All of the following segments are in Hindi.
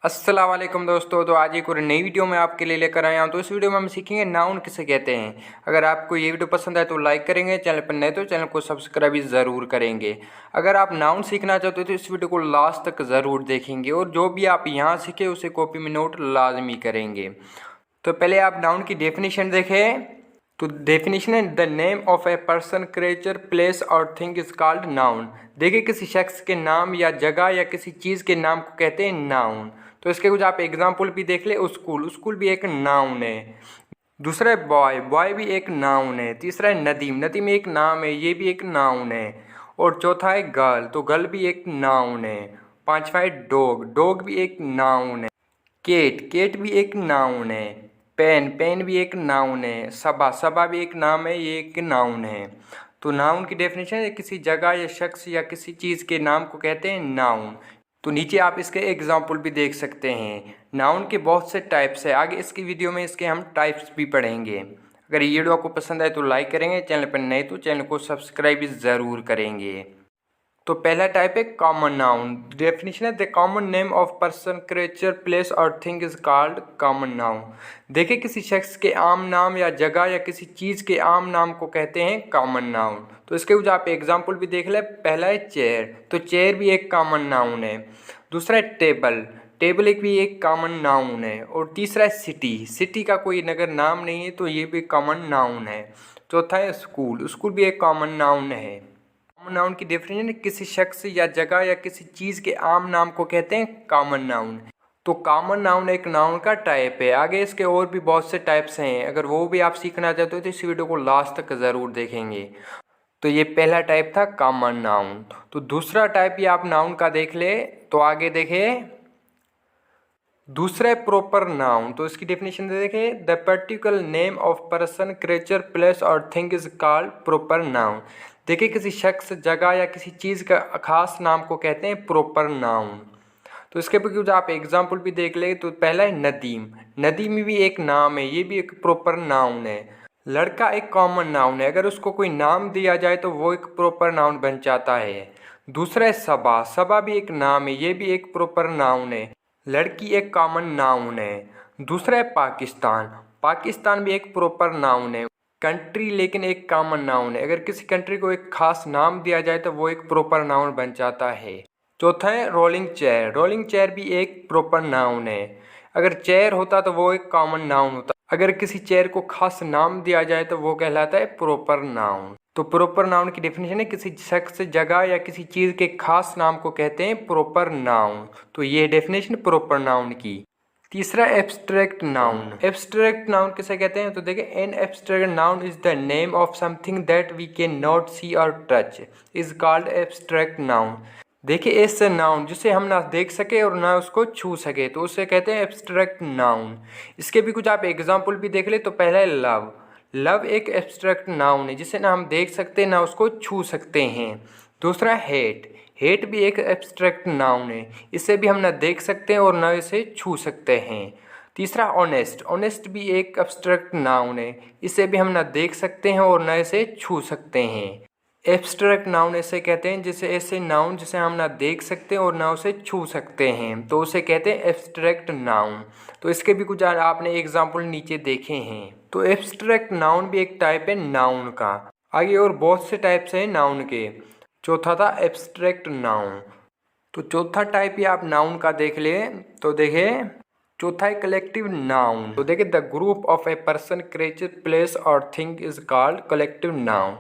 अस्सलाम वालेकुम दोस्तों। तो आज एक और नई वीडियो में आपके लिए लेकर आया हूँ। तो इस वीडियो में हम सीखेंगे नाउन किसे कहते हैं। अगर आपको ये वीडियो पसंद आए तो लाइक करेंगे, चैनल पर नए तो चैनल को सब्सक्राइब भी ज़रूर करेंगे। अगर आप नाउन सीखना चाहते हो तो इस वीडियो को लास्ट तक ज़रूर देखेंगे और जो भी आप यहाँ सीखे उसे कॉपी में नोट लाजमी करेंगे। तो पहले आप नाउन की डेफिनेशन देखें। तो डेफिनेशन है the name of a person, creature, place और थिंग इज कॉल्ड नाउन। देखिए किसी शख्स के नाम या जगह या किसी चीज़ के नाम को कहते हैं नाउन। तो इसके कुछ आप एग्जाम्पल भी देख ले। स्कूल, स्कूल भी एक नाउन है। दूसरा है बॉय, बॉय भी एक नाउन है। तीसरा है नदीम, नदीम एक नाम है, ये भी एक नाउन है। और चौथा है गर्ल, तो गर्ल भी एक नाउन है। पांचवा है डॉग, डॉग भी एक नाउन है। केट, केट भी एक नाउन है। पेन, पेन भी एक नाउन है। सबा, सबा भी एक नाम है, ये एक नाउन है। तो नाउन की डेफिनेशन है किसी जगह या शख्स या किसी चीज़ के नाम को कहते हैं नाउन। तो नीचे आप इसके एग्जाम्पल भी देख सकते हैं। नाउन के बहुत से टाइप्स है, आगे इसकी वीडियो में इसके हम टाइप्स भी पढ़ेंगे। अगर ये वीडियो आपको पसंद आए तो लाइक करेंगे, चैनल पर नए तो चैनल को सब्सक्राइब भी ज़रूर करेंगे। तो पहला टाइप है कॉमन नाउन। डेफिनेशन है the common name of person, creature, place और thing is called common noun. देखिए किसी शख्स के आम नाम या जगह या किसी चीज़ के आम नाम को कहते हैं कॉमन नाउन। तो इसके कुछ आप एग्जाम्पल भी देख लें। पहला है चेयर, तो चेयर भी एक कॉमन नाउन है। दूसरा है टेबल, टेबल एक भी एक कॉमन नाउन है। और तीसरा है सिटी, सिटी का कोई अगर नाम नहीं है तो ये भी कॉमन नाउन है। चौथा है स्कूल, स्कूल भी एक कॉमन नाउन है। कॉमन नाउन की डेफिनेशन किसी शख्स या जगह या किसी चीज़ के आम नाम को कहते हैं कॉमन नाउन। तो कॉमन नाउन एक नाउन का टाइप है। आगे इसके और भी बहुत से टाइप्स हैं, अगर वो भी आप सीखना चाहते हो तो इस वीडियो को लास्ट तक ज़रूर देखेंगे। तो ये पहला टाइप था कॉमन नाउन। तो दूसरा टाइप ये आप नाउन का देख ले। तो आगे देखे दूसरा है प्रॉपर नाउन। तो इसकी डेफिनेशन देखें the particular name of person, creature, place और thing is called proper noun. देखिए किसी शख्स, जगह या किसी चीज़ का खास नाम को कहते हैं प्रॉपर नाउन। तो इसके भी कुछ आप एग्जाम्पल भी देख ले। तो पहला है नदीम, नदीम भी एक नाम है, ये भी एक प्रॉपर नाउन है। लड़का एक कॉमन नाउन है, अगर उसको कोई नाम दिया जाए तो वो एक प्रॉपर नाउन बन जाता है। दूसरा है सबा, सबा भी एक नाम है, ये भी एक प्रॉपर नाउन है। लड़की एक कॉमन नाउन है। दूसरा है पाकिस्तान, पाकिस्तान भी एक प्रॉपर नाउन है। कंट्री लेकिन एक कॉमन नाउन है, अगर किसी कंट्री को एक खास नाम दिया जाए तो वो एक प्रॉपर नाउन बन जाता है। चौथा है रोलिंग चेयर, रोलिंग चेयर भी एक प्रॉपर नाउन है। अगर चेयर होता तो वो एक कॉमन नाउन होता, अगर किसी चेयर को खास नाम दिया जाए तो वो कहलाता है प्रॉपर नाउन। तो प्रॉपर नाउन की डेफिनेशन है किसी शख्स, जगह या किसी चीज़ के खास नाम को कहते हैं प्रॉपर नाउन। तो ये डेफिनेशन प्रॉपर नाउन की। तीसरा एब्स्ट्रैक्ट नाउन। एब्स्ट्रैक्ट नाउन किसे कहते हैं? तो देखिए an abstract noun is the name of something that we can not see और touch is called abstract noun. देखिए ऐसे नाउन जिसे हम ना देख सके और ना उसको छू सके तो उसे कहते हैं एब्स्ट्रैक्ट नाउन। इसके भी कुछ आप एग्जाम्पल भी देख ले। तो पहला है लव, लव एक एब्स्ट्रैक्ट नाउन है जिसे ना हम देख सकते ना उसको छू सकते हैं। दूसरा हेट, हेट भी एक एब्स्ट्रैक्ट नाउन है, इसे भी हम ना देख सकते हैं और ना इसे छू सकते हैं। तीसरा ऑनेस्ट, ऑनेस्ट भी एक एब्स्ट्रैक्ट नाउन है, इसे भी हम ना देख सकते हैं और ना इसे छू सकते हैं। एब्स्ट्रैक्ट नाउन ऐसे कहते हैं जिसे ऐसे नाउन जिसे हम ना देख सकते और ना उसे छू सकते हैं, तो उसे कहते हैं एब्स्ट्रैक्ट नाउन। तो इसके भी कुछ आपने एग्जाम्पल नीचे देखे हैं। तो एब्स्ट्रैक्ट नाउन भी एक टाइप है नाउन का। आगे और बहुत से टाइप्स हैं नाउन के। चौथा था एब्स्ट्रैक्ट नाउन। तो चौथा टाइप ये आप नाउन का देख ले। तो देखे चौथा है कलेक्टिव नाउन। तो देखिए the group of a person, creature, place और thing is called collective noun.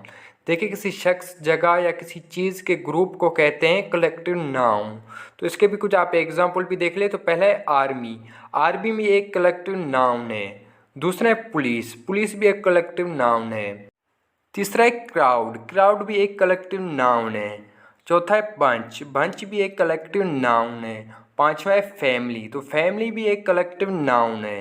देखिए किसी शख्स, जगह या किसी चीज़ के ग्रुप को कहते हैं कलेक्टिव नाउन। तो इसके भी कुछ आप एग्जाम्पल भी देख ले। तो पहला है आर्मी, आर्मी भी एक कलेक्टिव नाउन है। दूसरा है पुलिस, पुलिस भी एक कलेक्टिव नाउन है। तीसरा है क्राउड, क्राउड भी एक कलेक्टिव नाउन है। चौथा है बंच, बंच भी एक कलेक्टिव नाउन है। पांचवा है फैमिली, तो फैमिली भी एक कलेक्टिव नाउन है।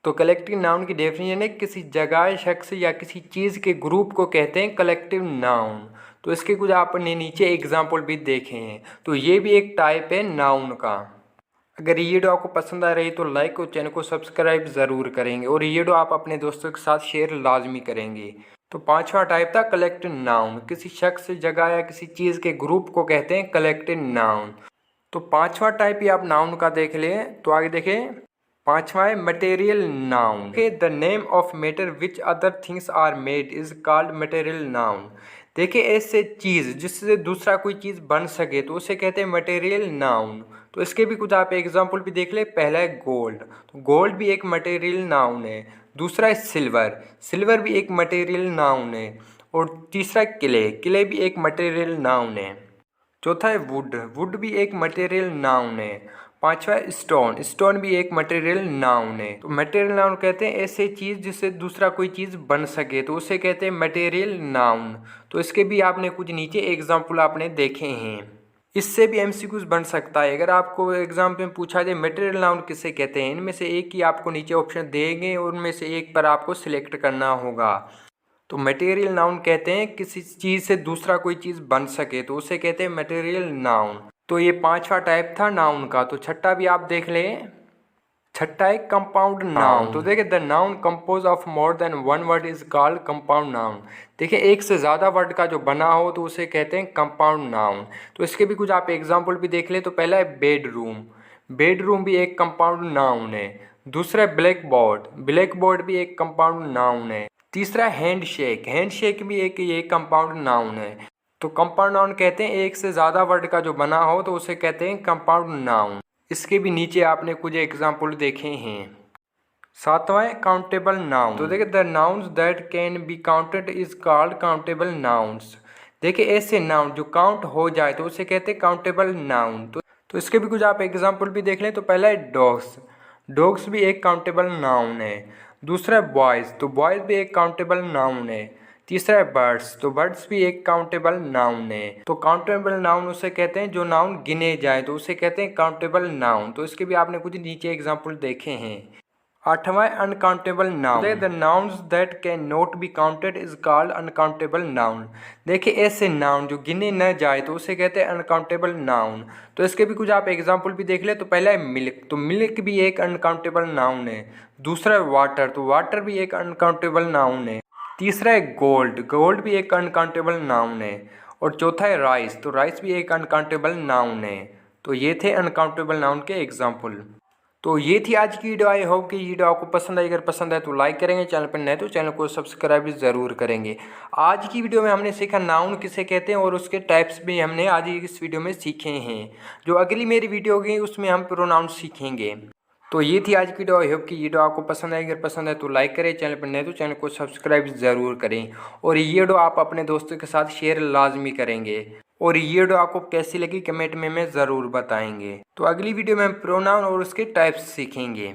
तो कलेक्टिव नाउन की डेफिनेशन है किसी जगह, शख्स या किसी चीज़ के ग्रुप को कहते हैं कलेक्टिव नाउन। तो इसके कुछ आपने नीचे एग्जाम्पल भी देखे हैं। तो ये भी एक टाइप है नाउन का। अगर ये वीडियो आपको पसंद आ रही है तो लाइक और चैनल को सब्सक्राइब ज़रूर करेंगे और ये वीडियो आप अपने दोस्तों के साथ शेयर लाजमी करेंगे। तो पांचवा टाइप था कलेक्टिव नाउन, किसी शख्स, जगह या किसी चीज़ के ग्रुप को कहते हैं कलेक्टिव नाउन। तो पांचवा टाइप ही आप नाउन का देख लें। तो आगे देखें, पांचवा है material noun. The name of matter which other things are made is called material noun. देखिए ऐसे चीज़ जिससे दूसरा कोई चीज़ बन सके तो उसे कहते हैं मटेरियल नाउन। तो इसके भी कुछ आप एग्जाम्पल भी देख ले। पहला है गोल्ड, तो गोल्ड भी एक मटेरियल नाउन है। दूसरा है सिल्वर, सिल्वर भी एक मटेरियल नाउन है। और तीसरा क्ले, क्ले भी एक मटेरियल नाउन है। चौथा है वुड, वुड भी एक मटेरियल नाउन है। पांचवा है स्टोन, स्टोन भी एक मटेरियल नाउन है। तो मटेरियल नाउन कहते हैं ऐसे चीज़ जिससे दूसरा कोई चीज़ बन सके तो उसे कहते हैं मटेरियल नाउन। तो इसके भी आपने कुछ नीचे एग्जाम्पल आपने देखे हैं। इससे भी एमसीक्यूज बन सकता है। अगर आपको एग्जाम में पूछा जाए मटेरियल नाउन किसे कहते हैं, इनमें से एक ही आपको नीचे ऑप्शन देंगे और उनमें से एक पर आपको सिलेक्ट करना होगा। तो मटेरियल नाउन कहते हैं किसी चीज़ से दूसरा कोई चीज़ बन सके तो उसे कहते हैं मटेरियल नाउन। तो ये पांचवा टाइप था नाउन का। तो छठा भी आप देख लें। छठा है कंपाउंड नाउन। तो देखिए the noun compose of more than one word is called compound noun. देखिए एक से ज़्यादा वर्ड का जो बना हो तो उसे कहते हैं कंपाउंड नाउन। तो इसके भी कुछ आप एग्जाम्पल भी देख लें। तो पहला है बेडरूम, बेडरूम भी एक कंपाउंड नाउन है। दूसरा है ब्लैक बोर्ड, ब्लैक बोर्ड भी एक कंपाउंड नाउन है। तीसरा हैंडशेक, हैंडशेक भी एक ये कंपाउंड नाउन है। तो कंपाउंड नाउन कहते हैं एक से ज़्यादा वर्ड का जो बना हो तो उसे कहते हैं कंपाउंड नाउन। इसके भी नीचे आपने कुछ एग्जाम्पल देखे हैं। सातवां है काउंटेबल नाउन। तो देखिए the nouns that can be counted is called countable nouns. देखिए ऐसे नाउन जो काउंट हो जाए तो उसे कहते हैं काउंटेबल नाउन। तो इसके भी कुछ आप एग्जाम्पल भी देख लें। तो पहला है डॉग्स, डॉग्स भी एक काउंटेबल नाउन है। दूसरा है बॉयज़, तो बॉयज़ भी एक काउंटेबल नाउन है। तीसरा है बर्ड्स, तो बर्ड्स भी एक काउंटेबल नाउन है। तो काउंटेबल नाउन उसे कहते हैं जो नाउन गिने जाए तो उसे कहते हैं काउंटेबल नाउन। तो इसके भी आपने कुछ नीचे एग्जाम्पल देखे हैं। आठवां uncountable noun. The nouns that can not be counted is called uncountable noun. देखिए ऐसे नाउन जो गिने न जाए तो उसे कहते हैं अनकाउंटेबल नाउन। तो इसके भी कुछ आप एग्जाम्पल भी देख ले। तो पहला है मिल्क, तो मिल्क भी एक अनकाउंटेबल नाउन है। दूसरा है वाटर, तो वाटर भी एक अनकाउंटेबल नाउन है। तीसरा है गोल्ड, गोल्ड भी एक अनकाउंटेबल नाउन है। और चौथा है राइस, तो राइस भी एक अनकाउंटेबल नाउन है। तो ये थे अनकाउंटेबल नाउन के एग्जाम्पल। तो ये थी आज की वीडियो। आई होप कि वीडियो आपको पसंद आई। अगर पसंद आए तो लाइक करेंगे, चैनल पर नए तो चैनल को सब्सक्राइब भी ज़रूर करेंगे। आज की वीडियो में हमने सीखा नाउन किसे कहते हैं और उसके टाइप्स भी हमने आज इस वीडियो में सीखे हैं। जो अगली मेरी वीडियो होगी उसमें हम प्रोनाउन सीखेंगे। तो ये थी आज की वीडियो। आई होप कि वीडियो आपको पसंद आए। अगर पसंद आए तो लाइक करें, चैनल पर नए तो चैनल को सब्सक्राइब ज़रूर करें। और ये वीडियो आप अपने दोस्तों के साथ शेयर लाजमी करेंगे। और ये वीडियो आपको कैसी लगी कमेंट में ज़रूर बताएंगे। तो अगली वीडियो में हम प्रोनाउन और उसके टाइप्स सीखेंगे।